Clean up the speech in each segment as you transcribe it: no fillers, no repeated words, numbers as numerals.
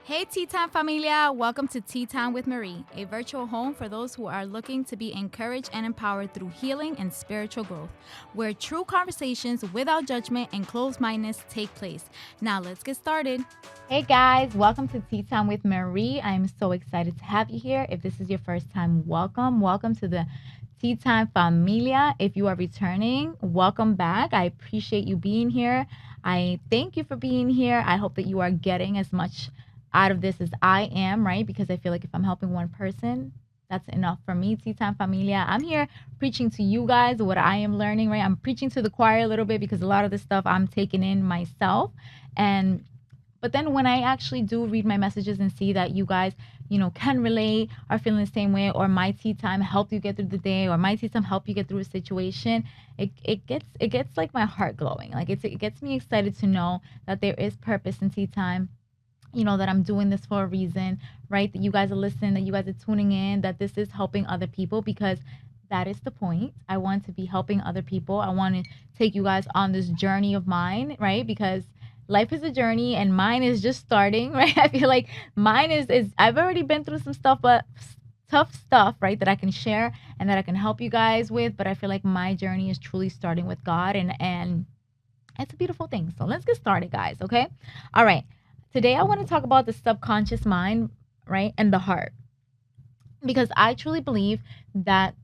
Hey, Tea Time familia! Welcome to Tea Time with Marie, a virtual home for those who are looking to be encouraged and empowered through healing and spiritual growth, where true conversations without judgment and closed mindedness take place. Now, let's get started. Hey guys, welcome to Tea Time with Marie. I'm so excited to have you here. If this is your first time, welcome to the Tea Time familia. If you are returning, welcome back. I appreciate you being here. I thank you for being here. I hope that you are getting as much out of this as I am, right? Because I feel like if I'm helping one person, that's enough for me. Tea Time Familia. I'm here preaching to you guys what I am learning, right? I'm preaching to the choir a little bit because a lot of this stuff I'm taking in myself. But then when I actually do read my messages and see that you guys, can relate, are feeling the same way, or my tea time helped you get through the day, or my tea time helped you get through a situation, it gets like my heart glowing. Like it gets me excited to know that there is purpose in tea time, that I'm doing this for a reason, right? That you guys are listening, that you guys are tuning in, that this is helping other people because that is the point. I want to be helping other people. I want to take you guys on this journey of mine, right? Because life is a journey and mine is just starting, right? I feel like mine is I've already been through some stuff, but tough stuff, right? That I can share and that I can help you guys with. But I feel like my journey is truly starting with God and it's a beautiful thing. So let's get started, guys. Okay. All right. Today, I want to talk about the subconscious mind, right? And the heart. Because I truly believe that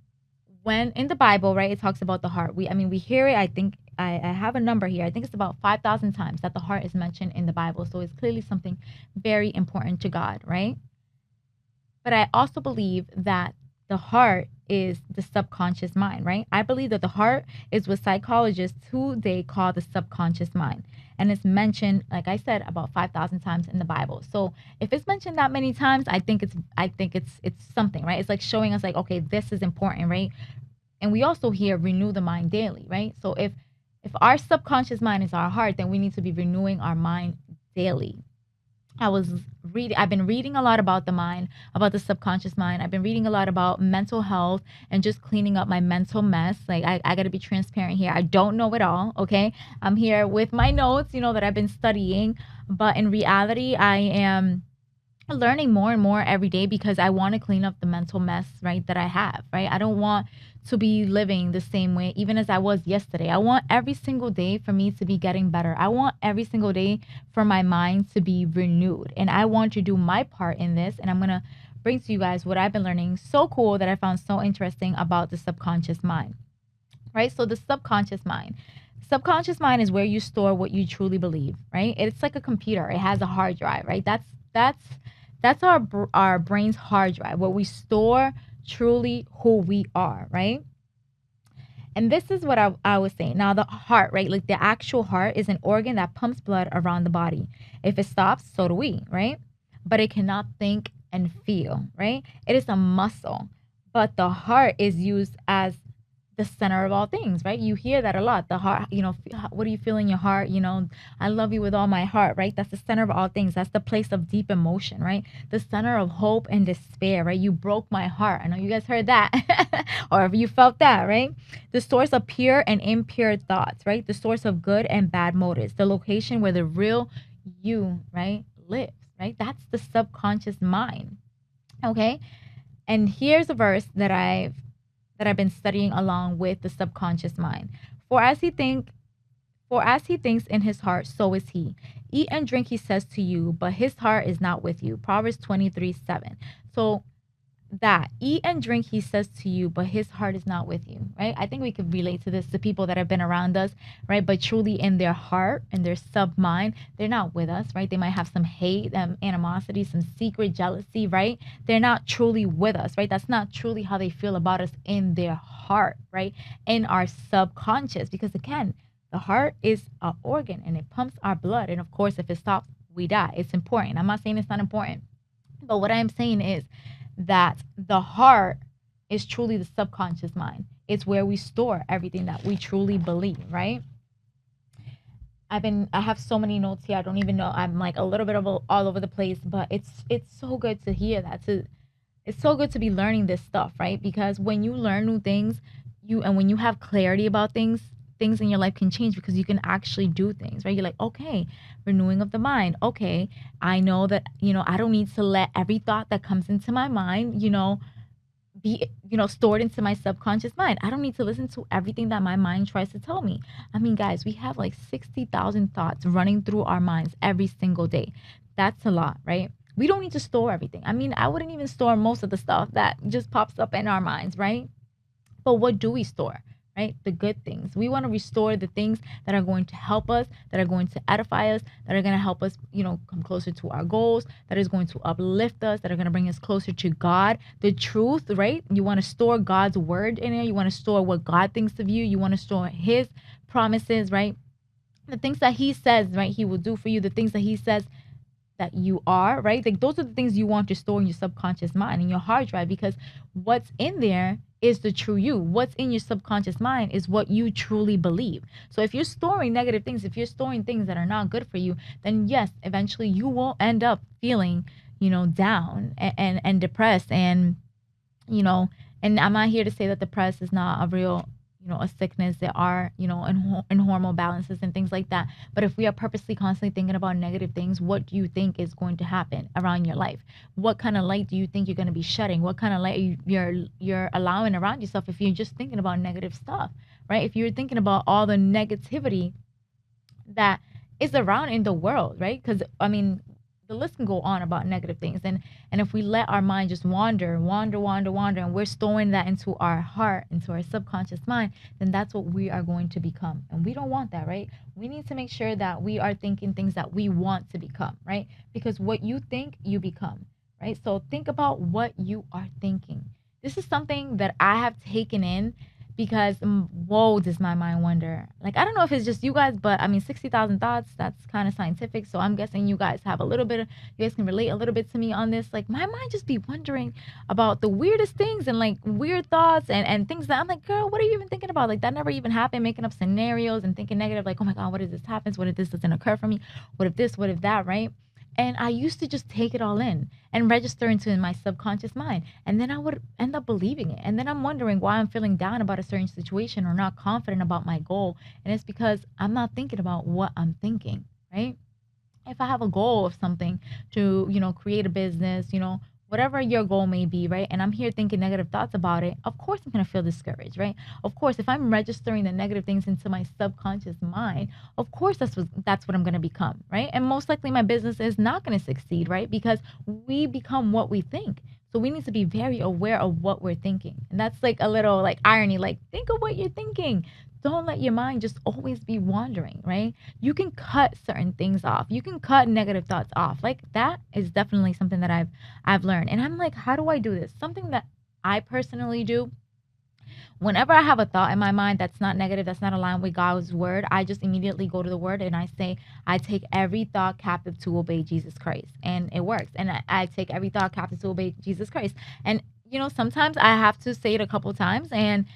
when in the Bible, right, it talks about the heart. We hear it. I think I have a number here. I think it's about 5,000 times that the heart is mentioned in the Bible. So it's clearly something very important to God, right? But I also believe that the heart is the subconscious mind, right? I believe that the heart is what psychologists who they call the subconscious mind. And it's mentioned, like I said, about 5,000 times in the Bible. So if it's mentioned that many times, I think it's something, right? It's like showing us like, okay, this is important, right? And we also hear renew the mind daily, right? So if our subconscious mind is our heart, then we need to be renewing our mind daily. I've been reading a lot about the mind, about the subconscious mind. I've been reading a lot about mental health and just cleaning up my mental mess. Like I got to be transparent here. I don't know it all. Okay. I'm here with my notes, that I've been studying, but in reality, I am learning more and more every day because I want to clean up the mental mess, right, that I have, right? I don't want to be living the same way even as I was yesterday. I want every single day for me to be getting better. I want every single day for my mind to be renewed. And I want to do my part in this. And I'm going to bring to you guys what I've been learning so cool that I found so interesting about the subconscious mind, right? So the subconscious mind is where you store what you truly believe, right? It's like a computer. It has a hard drive, right? That's our brain's hard drive where we store truly who we are, right? And this is what I was saying. Now, the heart, right? Like the actual heart is an organ that pumps blood around the body. If it stops, so do we, right? But it cannot think and feel, right? It is a muscle. But the heart is used as the center of all things, right? You hear that a lot. The heart, what do you feel in your heart? I love you with all my heart, right? That's the center of all things. That's the place of deep emotion, right? The center of hope and despair, right? You broke my heart. I know you guys heard that or if you felt that, right? The source of pure and impure thoughts, right? The source of good and bad motives, the location where the real you, right, lives, right? That's the subconscious mind. Okay. And here's a verse that I've been studying along with the subconscious mind. For as he think for as he thinks in his heart, so is he. Eat and drink, he says to you, but his heart is not with you. Proverbs 23:7. So that eat and drink, he says to you, but his heart is not with you, right? I think we could relate to this to people that have been around us, right? But truly in their heart and their sub mind, they're not with us, right? They might have some hate, animosity, some secret jealousy, right? They're not truly with us, right? That's not truly how they feel about us in their heart, right? In our subconscious, because again, the heart is an organ and it pumps our blood. And of course, if it stops, we die. It's important. I'm not saying it's not important. But what I'm saying is that the heart is truly the subconscious mind. It's where we store everything that we truly believe, right? I have so many notes here. I don't even know. I'm like a little bit of all over the place, but it's so good to hear that. It's so good to be learning this stuff, right? Because when you learn new things, when you have clarity about things, things in your life can change because you can actually do things, right? You're like, okay, renewing of the mind. Okay, I know that, I don't need to let every thought that comes into my mind, be stored into my subconscious mind. I don't need to listen to everything that my mind tries to tell me. I mean, guys, we have like 60,000 thoughts running through our minds every single day. That's a lot, right? We don't need to store everything. I mean, I wouldn't even store most of the stuff that just pops up in our minds, right? But what do we store? Right? The good things. We want to restore the things that are going to help us, that are going to edify us, that are going to help us, come closer to our goals, that is going to uplift us, that are going to bring us closer to God, the truth, right? You want to store God's word in there. You want to store what God thinks of you. You want to store his promises, right? The things that he says, right? He will do for you, the things that he says that you are, right? Like those are the things you want to store in your subconscious mind, in your hard drive, because what's in there is the true you. What's in your subconscious mind is what you truly believe. So if you're storing negative things, if you're storing things that are not good for you, then yes, eventually you will end up feeling, down and depressed. And, you know, and I'm not here to say that depressed is not a real, a sickness. There are, in hormonal balances and things like that. But if we are purposely constantly thinking about negative things, what do you think is going to happen around your life? What kind of light do you think you're going to be shedding? What kind of light you're allowing around yourself if you're just thinking about negative stuff, right? If you're thinking about all the negativity that is around in the world, right? Because I mean, the list can go on about negative things, and if we let our mind just wander, and we're storing that into our heart, into our subconscious mind, then that's what we are going to become, and we don't want that, right? We need to make sure that we are thinking things that we want to become, right? Because what you think, you become, right? So think about what you are thinking. This is something that I have taken in because whoa, does my mind wonder. Like, I don't know if it's just you guys, but I mean, 60,000 thoughts, that's kind of scientific. So I'm guessing you guys have a little bit of, you guys can relate a little bit to me on this. Like, my mind just be wondering about the weirdest things and like weird thoughts and things that I'm like, girl, what are you even thinking about? Like, that never even happened, making up scenarios and thinking negative, like, oh my God, what if this happens? What if this doesn't occur for me? What if this, what if that, right? And I used to just take it all in and register into my subconscious mind. And then I would end up believing it. And then I'm wondering why I'm feeling down about a certain situation or not confident about my goal. And it's because I'm not thinking about what I'm thinking, right? If I have a goal of something to, create a business, whatever your goal may be, right? And I'm here thinking negative thoughts about it, of course I'm going to feel discouraged, right? Of course, if I'm registering the negative things into my subconscious mind, of course that's what I'm going to become, right? And most likely my business is not going to succeed, right? Because we become what we think. So we need to be very aware of what we're thinking. And that's like a little like irony, like think of what you're thinking. Don't let your mind just always be wandering, right? You can cut certain things off. You can cut negative thoughts off. Like that is definitely something that I've learned. And I'm like, how do I do this? Something that I personally do. Whenever I have a thought in my mind that's not negative, that's not aligned with God's word, I just immediately go to the word and I say, I take every thought captive to obey Jesus Christ. And it works. And I take every thought captive to obey Jesus Christ. And sometimes I have to say it a couple times, and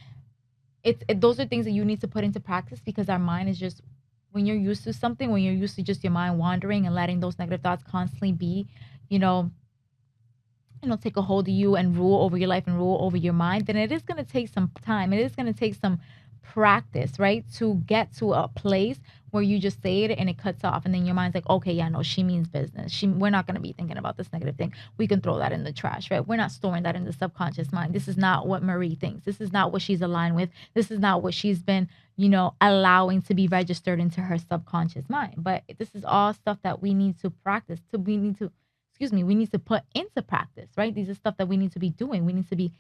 those are things that you need to put into practice, because our mind is just, when you're used to something, when you're used to just your mind wandering and letting those negative thoughts constantly be, you know, take a hold of you and rule over your life and rule over your mind, then it is going to take some time. It is going to take some practice, right? To get to a place where you just say it and it cuts off. And then your mind's like, okay, yeah, no, she means business. We're not going to be thinking about this negative thing. We can throw that in the trash, right? We're not storing that in the subconscious mind. This is not what Marie thinks. This is not what she's aligned with. This is not what she's been, allowing to be registered into her subconscious mind. But this is all stuff that we need to practice. We need to put into practice, right? These are stuff that we need to be doing. We need to be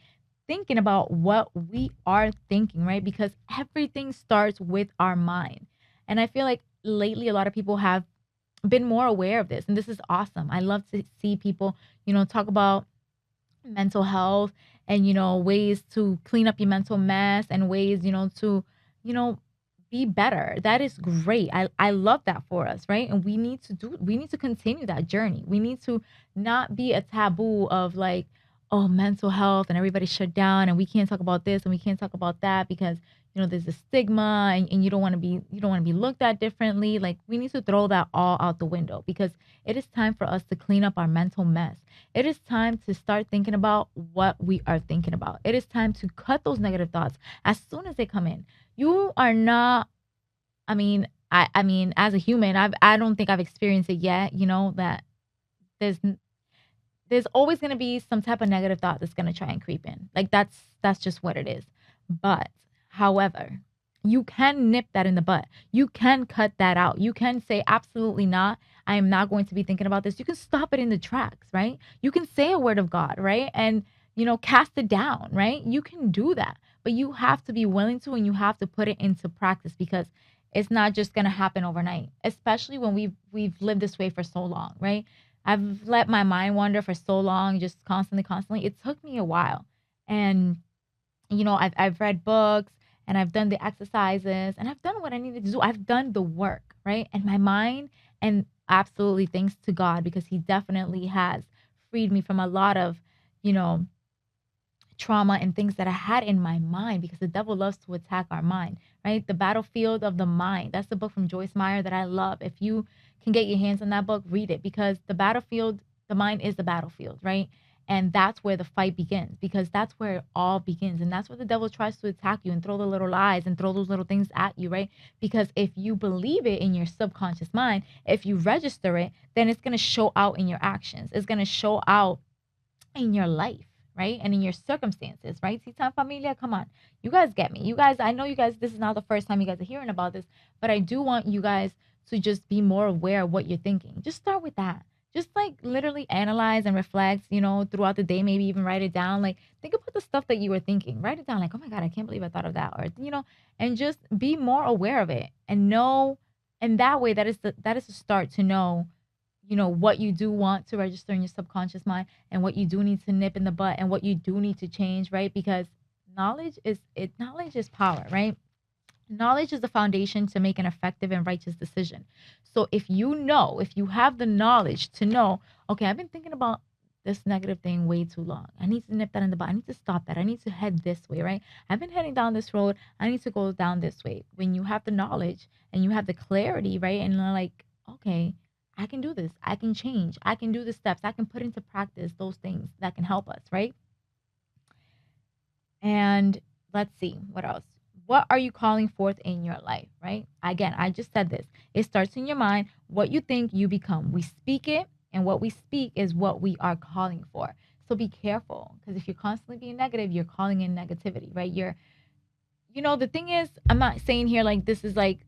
thinking about what we are thinking, right? Because everything starts with our mind. And I feel like lately a lot of people have been more aware of this. And this is awesome. I love to see people, talk about mental health and, ways to clean up your mental mess and ways, you know, be better. That is great. I love that for us, right? And we need to continue that journey. We need to not be a taboo of like, oh, mental health and everybody shut down and we can't talk about this and we can't talk about that because there's a stigma and you don't want to be looked at differently. Like, we need to throw that all out the window, because it is time for us to clean up our mental mess. It is time to start thinking about what we are thinking about. It is time to cut those negative thoughts as soon as they come in. You are not I mean, as a human, I don't think I've experienced it yet, that there's there's always going to be some type of negative thought that's going to try and creep in. Like that's just what it is. But however, you can nip that in the butt. You can cut that out. You can say absolutely not. I am not going to be thinking about this. You can stop it in the tracks, right? You can say a word of God, right? And cast it down, right? You can do that. But you have to be willing to, and you have to put it into practice, because it's not just going to happen overnight, especially when we've lived this way for so long, right? I've let my mind wander for so long, just constantly, constantly. It took me a while. And, I've read books, and I've done the exercises, and I've done what I needed to do. I've done the work, right? And my mind, and absolutely thanks to God, because He definitely has freed me from a lot of, you know, trauma and things that I had in my mind, because the devil loves to attack our mind, right? The Battlefield of the Mind. That's the book from Joyce Meyer that I love. If you can get your hands on that book, read it, because the mind is the battlefield, right? And that's where the fight begins, because that's where it all begins. And that's where the devil tries to attack you and throw the little lies and throw those little things at you, right? Because if you believe it in your subconscious mind, if you register it, then it's going to show out in your actions. It's going to show out in your life, right? And in your circumstances, right? Titan Familia, come on. You guys get me. You guys, I know you guys, this is not the first time you guys are hearing about this, but I do want you guys to just be more aware of what you're thinking. Just start with that. Just like literally analyze and reflect, throughout the day, maybe even write it down. Like think about the stuff that you were thinking. Write it down like, oh my God, I can't believe I thought of that. Or, and just be more aware of it and know. And that way that is the start to know what you do want to register in your subconscious mind, and what you do need to nip in the butt, and what you do need to change, right? Because knowledge is power, right? Knowledge is the foundation to make an effective and righteous decision. So if you have the knowledge to know, okay, I've been thinking about this negative thing way too long. I need to nip that in the butt. I need to stop that. I need to head this way, right? I've been heading down this road. I need to go down this way. When you have the knowledge and you have the clarity, right? And you're like, okay, I can do this. I can change. I can do the steps. I can put into practice those things that can help us, right? And let's see what else. What are you calling forth in your life, right? Again, I just said this. It starts in your mind. What you think, you become. We speak it, and what we speak is what we are calling for. So be careful, because if you're constantly being negative, you're calling in negativity, right? The thing is, I'm not saying here like this is like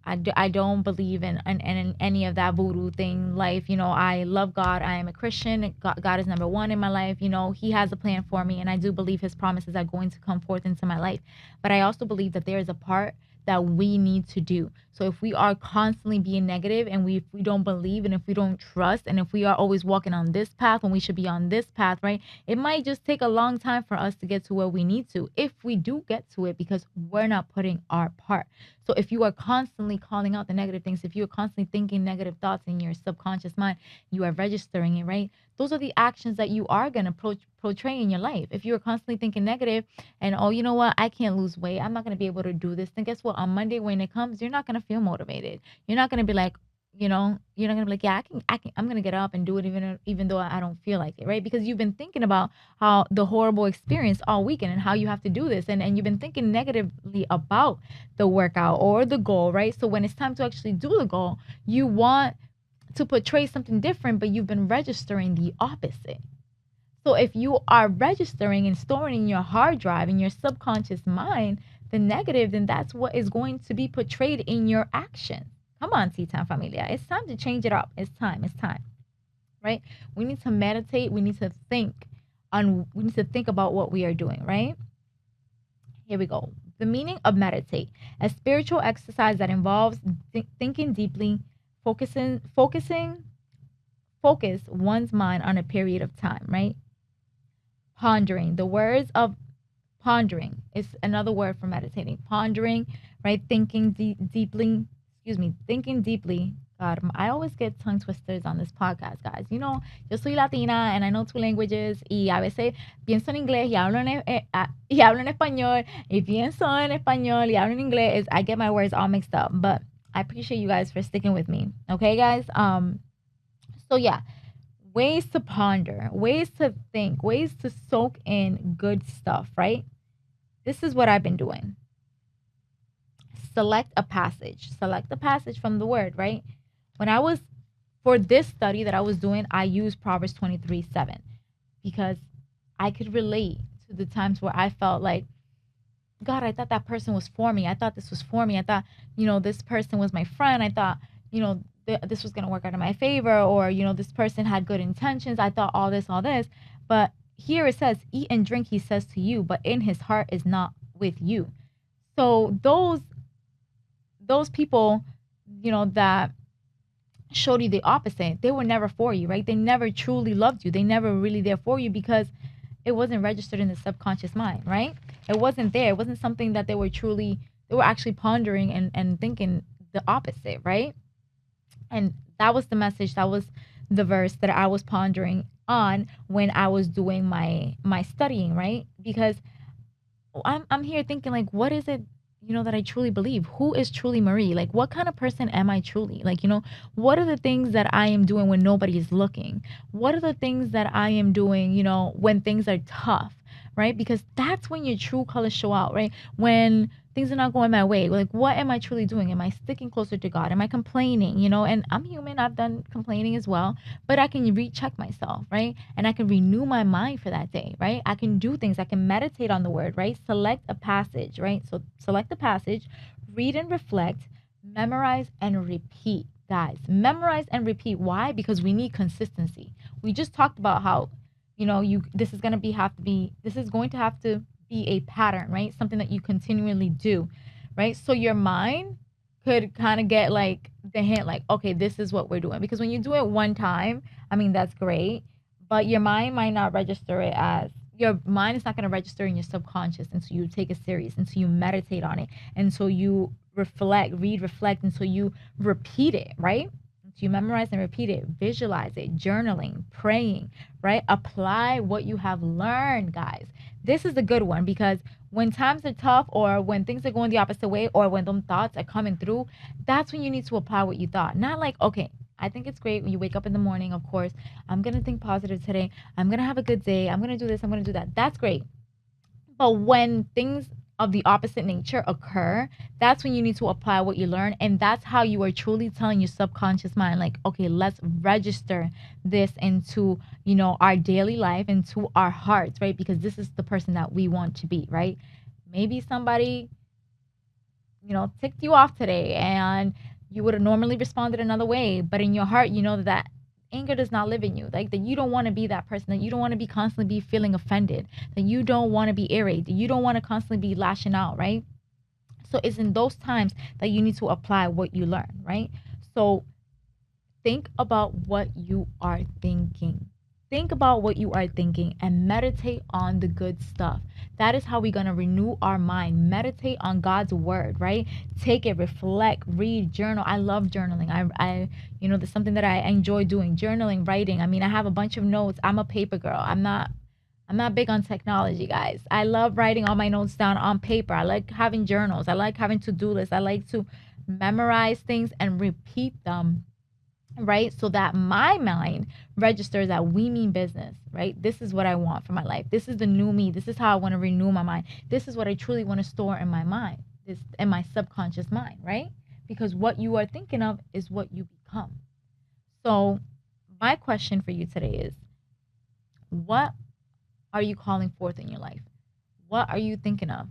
I don't believe in any of that voodoo thing life. I love God. I am a Christian. God is number one in my life. He has a plan for me, and I do believe his promises are going to come forth into my life. But I also believe that there is a part that we need to do. So if we are constantly being negative, and if we don't believe, and if we don't trust, and if we are always walking on this path when we should be on this path, right? It might just take a long time for us to get to where we need to, if we do get to it, because we're not putting our part. So if you are constantly calling out the negative things, if you are constantly thinking negative thoughts in your subconscious mind, you are registering it, right? Those are the actions that you are going to portray in your life. If you are constantly thinking negative and, oh, you know what, I can't lose weight, I'm not going to be able to do this, then guess what? On Monday when it comes, you're not going to feel motivated. You're not going to be like, you're not gonna be like, yeah, I'm gonna get up and do it even though I don't feel like it, right? Because you've been thinking about how the horrible experience all weekend and how you have to do this, and you've been thinking negatively about the workout or the goal, right? So when it's time to actually do the goal, you want to portray something different, but you've been registering the opposite. So if you are registering and storing in your hard drive, in your subconscious mind, the negative, then that's what is going to be portrayed in your action. Come on, Titan Familia. It's time to change it up. It's time. It's time. Right? We need to meditate. We need to think about what we are doing, right? Here we go. The meaning of meditate: a spiritual exercise that involves thinking deeply, focus one's mind on a period of time, right? Pondering. The words of pondering is another word for meditating. Pondering, right? Thinking deeply. Excuse me. Thinking deeply. God, I always get tongue twisters on this podcast, guys. Yo soy latina and I know two languages, y a veces pienso en inglés y hablo en español, y pienso en español y hablo en inglés. I get my words all mixed up, but I appreciate you guys for sticking with me. Okay, guys? So yeah, ways to ponder, ways to think, ways to soak in good stuff, right? This is what I've been doing. select a passage. Select a passage from the word, right? When I was, for this study that I was doing, I used Proverbs 23:7 because I could relate to the times where I felt like, God, I thought that person was for me. I thought this was for me. I thought, this person was my friend. I thought, this was going to work out in my favor, or, this person had good intentions. I thought all this. But here it says, eat and drink, he says to you, but in his heart is not with you. So those people, that showed you the opposite, they were never for you, right? They never truly loved you. They never really there for you because it wasn't registered in the subconscious mind, right? It wasn't there. It wasn't something that they were actually pondering and thinking the opposite, right? And that was the message. That was the verse that I was pondering on when I was doing my studying, right? Because I'm here thinking, like, what is it, that I truly believe? Who is truly Marie? Like, what kind of person am I truly? Like, what are the things that I am doing when nobody is looking? What are the things that I am doing, when things are tough, right? Because that's when your true colors show out, right? When things are not going my way. Like, what am I truly doing? Am I sticking closer to God? Am I complaining? And I'm human. I've done complaining as well, but I can recheck myself, right? And I can renew my mind for that day, right? I can do things. I can meditate on the word, right? Select a passage, right? So select the passage, read and reflect, memorize and repeat, guys. Memorize and repeat. Why? Because we need consistency. We just talked about how, this is going to have to be a pattern, right? Something that you continually do, right? So your mind could kind of get like the hint, like, okay, this is what we're doing. Because when you do it one time, I mean, that's great, but your mind might not register it as, your mind is not going to register in your subconscious until you take it serious, until you meditate on it, until you reflect, until you repeat it, right? You memorize and repeat it, visualize it, journaling, praying, right? Apply what you have learned, guys. This is a good one because when times are tough, or when things are going the opposite way, or when them thoughts are coming through, that's when you need to apply what you thought. Not like, okay, I think it's great when you wake up in the morning, of course, I'm going to think positive today. I'm going to have a good day. I'm going to do this. I'm going to do that. That's great. But when things of the opposite nature occur, that's when you need to apply what you learn. And that's how you are truly telling your subconscious mind, like, okay, let's register this into, our daily life, into our hearts, right? Because this is the person that we want to be, right? Maybe somebody, ticked you off today and you would have normally responded another way. But in your heart, you know that anger does not live in you, like that you don't want to be that person, that you don't want to be constantly be feeling offended, that you don't want to be irate, that you don't want to constantly be lashing out, right? So it's in those times that you need to apply what you learn, right? So think about what you are thinking. Think about what you are thinking and meditate on the good stuff. That is how we're going to renew our mind. Meditate on God's word, right? Take it, reflect, read, journal. I love journaling. I there's something that I enjoy doing. Journaling, writing. I mean, I have a bunch of notes. I'm a paper girl. I'm not big on technology, guys. I love writing all my notes down on paper. I like having journals. I like having to-do lists. I like to memorize things and repeat them, right? So that my mind registers that we mean business, right? This is what I want for my life. This is the new me. This is how I want to renew my mind. This is what I truly want to store in my mind, this in my subconscious mind, right? Because what you are thinking of is what you become. So my question for you today is, what are you calling forth in your life? What are you thinking of?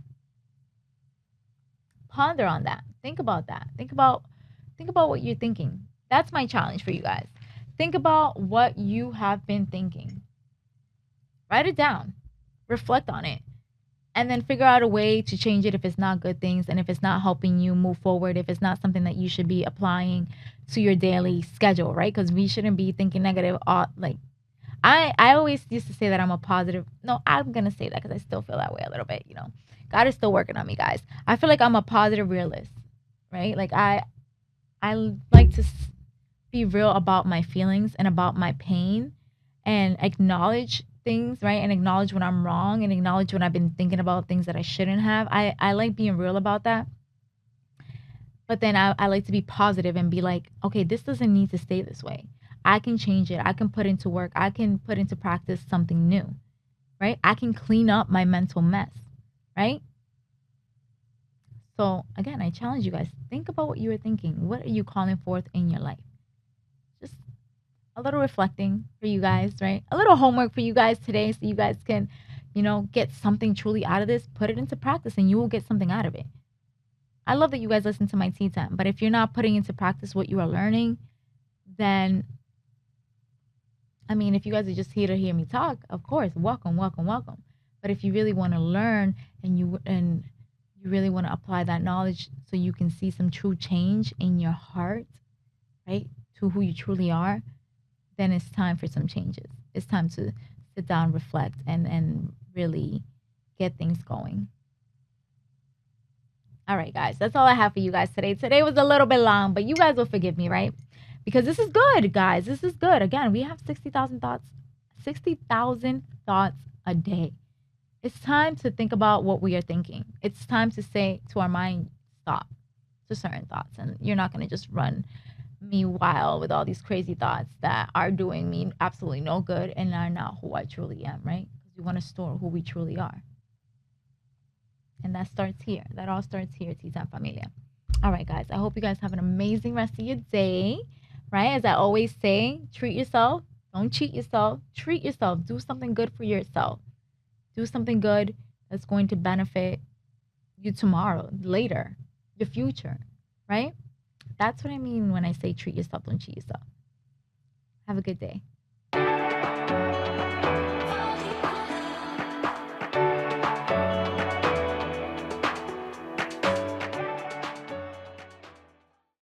Ponder on that. Think about that. Think about what you're thinking. That's my challenge for you guys. Think about what you have been thinking. Write it down. Reflect on it. And then figure out a way to change it if it's not good things, and if it's not helping you move forward, if it's not something that you should be applying to your daily schedule, right? Because we shouldn't be thinking negative. Like, I always used to say that I'm a positive. No, I'm going to say that because I still feel that way a little bit, God is still working on me, guys. I feel like I'm a positive realist, right? Like, I like to be real about my feelings and about my pain, and acknowledge things, right? And acknowledge when I'm wrong, and acknowledge when I've been thinking about things that I shouldn't have. I like being real about that. But then I like to be positive and be like, okay, this doesn't need to stay this way. I can change it. I can put into work. I can put into practice something new, right? I can clean up my mental mess, right? So again, I challenge you guys, think about what you are thinking. What are you calling forth in your life? Just a little reflecting for you guys, right? A little homework for you guys today so you guys can, get something truly out of this. Put it into practice and you will get something out of it. I love that you guys listen to my tea time, but if you're not putting into practice what you are learning, then if you guys are just here to hear me talk, of course, welcome, welcome, welcome. But if you really want to learn and you really want to apply that knowledge so you can see some true change in your heart, right, to who you truly are, then it's time for some changes. It's time to sit down, reflect, and really get things going. All right, guys, that's all I have for you guys today. Today was a little bit long, but you guys will forgive me, right? Because this is good, guys. This is good. Again, we have 60,000 thoughts a day. It's time to think about what we are thinking. It's time to say to our mind, stop to certain thoughts. And you're not going to just run me wild with all these crazy thoughts that are doing me absolutely no good and are not who I truly am, right? Because we want to store who we truly are. And that starts here. That all starts here, Tea Time Familia. All right, guys. I hope you guys have an amazing rest of your day, right? As I always say, treat yourself. Don't cheat yourself. Treat yourself. Do something good for yourself. Do something good that's going to benefit you tomorrow, later, your future, right? That's what I mean when I say treat yourself, don't cheat yourself. Have a good day.